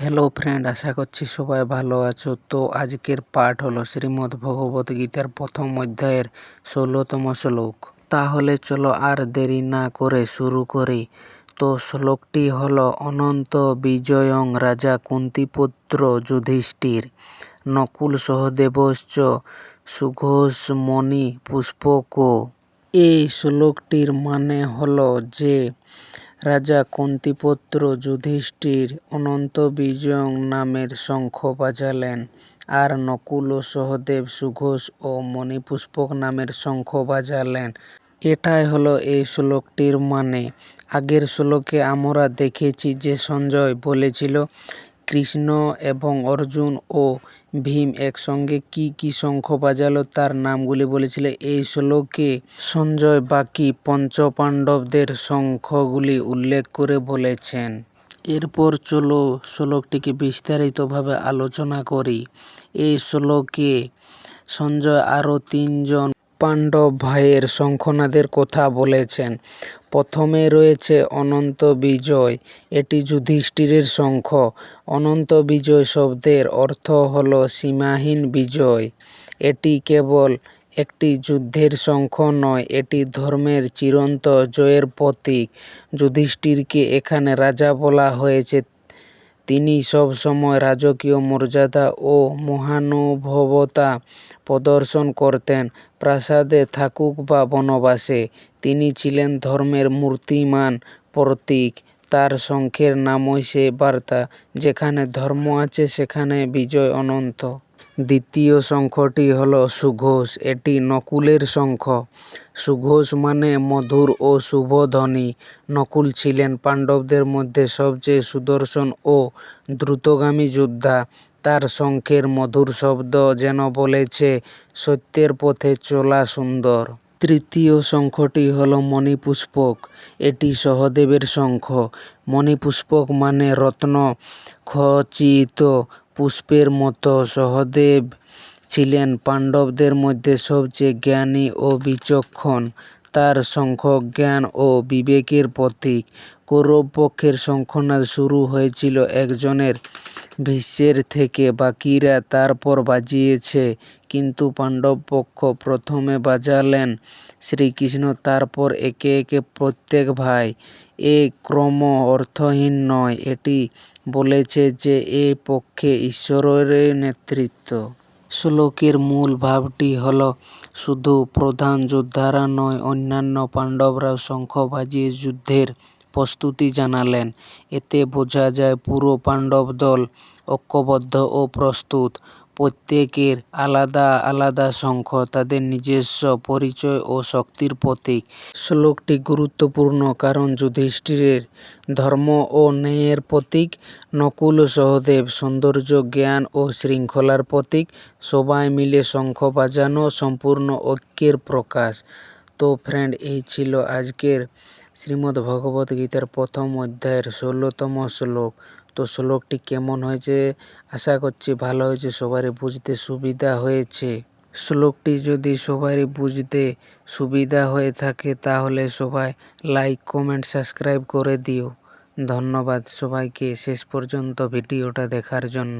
Hello friend, আশা করছি সবাই ভালো আছো। তো আজকের পাঠ হলো শ্রীমদ্ ভগবত গীতার প্রথম অধ্যায়ের ১৬তম শ্লোক। তাহলে চলো আর দেরি না করে শুরু করি। তো শ্লোকটি হলো অনন্ত বিজয়ং রাজা কুন্তিপুত্র যুধিষ্ঠির নকুল সহদেবশ্চ সুঘোষমণি পুষ্পকো। এই শ্লোকটির মানে হলো যে রাজা কুন্তিপুত্র যুধিষ্ঠির অনন্ত বিজয়ং নামের শঙ্খ বাজালেন, আর নকুল ও সহদেব সুঘোষ ও মণিপুষ্পক নামের শঙ্খ বাজালেন। এটাই হলো এই শ্লোকটির মানে। আগের শ্লোকে আমরা দেখেছি যে সঞ্জয় বলেছিল কৃষ্ণ এবং অর্জুন ও ভীম একসঙ্গে কি কি শঙ্খ বাজালো তার নামগুলি বলেছিল। এই শ্লোকে সঞ্জয় বাকি পঞ্চপাণ্ডবদের শঙ্খগুলি উল্লেখ করে বলেছেন। এরপর চলো শ্লোকটিকে বিস্তারিতভাবে আলোচনা করি। এই শ্লোকে সঞ্জয় আরও ৩জন পাণ্ডব ভাইয়ের শঙ্খনাদের কথা বলেছেন। প্রথমে রয়েছে অনন্ত বিজয়। এটি যুধিষ্ঠিরের শঙ্খ। অনন্ত বিজয় শব্দের অর্থ হল সীমাহীন বিজয়। এটি কেবল একটি যুদ্ধের শঙ্খ নয়, এটি ধর্মের চিরন্তন জয়ের প্রতীক। যুধিষ্ঠিরকে এখানে রাজা বলা হয়েছে। তিনি সবসময় রাজকীয় মর্যাদা ও মহানুভবতা প্রদর্শন করতেন, প্রাসাদে থাকুক বা বনবাসে। তিনি ছিলেন ধর্মের মূর্তিমান প্রতীক। তার শঙ্খের নামই সে বার্তা, যেখানে ধর্ম আছে সেখানে বিজয় অনন্ত। দ্বিতীয় শঙ্খটি হল সুঘোষ। এটি নকুলের শঙ্খ। সুঘোষ মানে মধুর ও শুভ ধ্বনি। নকুল ছিলেন পাণ্ডবদের মধ্যে সবচেয়ে সুদর্শন ও দ্রুতগামী যোদ্ধা। তার শঙ্খের মধুর শব্দ যেন বলেছে সত্যের পথে চলা সুন্দর। তৃতীয় শঙ্খটি হল মণিপুষ্পক। এটি সহদেবের শঙ্খ। মণিপুষ্পক মানে রত্ন খচিত পুষ্পের মতো। সহদেব ছিলেন পাণ্ডবদের মধ্যে সবচেয়ে জ্ঞানী ও বিচক্ষণ। তার শঙ্খ জ্ঞান ও বিবেকের প্রতীক। কৌরব পক্ষের শঙ্খনাদ শুরু হয়েছিল একজনের, ভীষ্মের থেকে। বাকিরা তারপর বাজিয়েছে, কিন্তু পাণ্ডব পক্ষ প্রথমে বাজালেন শ্রীকৃষ্ণ, তারপর একে একে প্রত্যেক ভাই। এ ক্রম অর্থহীন নয়, এটি বলেছে যে এ পক্ষে ঈশ্বরের নেতৃত্ব। শ্লোকের মূল ভাবটি হল শুধু প্রধান যোদ্ধারা নয়, অন্যান্য পাণ্ডবরাও শঙ্খ বাজিয়ে যুদ্ধের প্রস্তুতি জানালেন। এতে বোঝা যায় পুরো পাণ্ডব দল ঐক্যবদ্ধ ও প্রস্তুত। প্রত্যেকের আলাদা আলাদা শঙ্খ তাদের নিজস্ব পরিচয় ও শক্তির প্রতীক। শ্লোকটি গুরুত্বপূর্ণ কারণ যুধিষ্ঠিরের ধর্ম ও ন্যায়ের প্রতীক, নকুল ও সহদেব সৌন্দর্য, জ্ঞান ও শৃঙ্খলার প্রতীক। সবাই মিলে শঙ্খ বাজানো সম্পূর্ণ ঐক্যের প্রকাশ। তো ফ্রেন্ড, এই ছিল আজকের শ্রীমদ্ ভগবত গীতার প্রথম অধ্যায়ের ১৬তম শ্লোক। তো শ্লোকটি কেমন হয়েছে? আশা করছি ভালো হয়েছে, সবারই বুঝতে সুবিধা হয়েছে। শ্লোকটি যদি সবারই বুঝতে সুবিধা হয়ে থাকে তাহলে সবাই লাইক, কমেন্ট, সাবস্ক্রাইব করে দিও। ধন্যবাদ সবাইকে শেষ পর্যন্ত ভিডিওটা দেখার জন্য।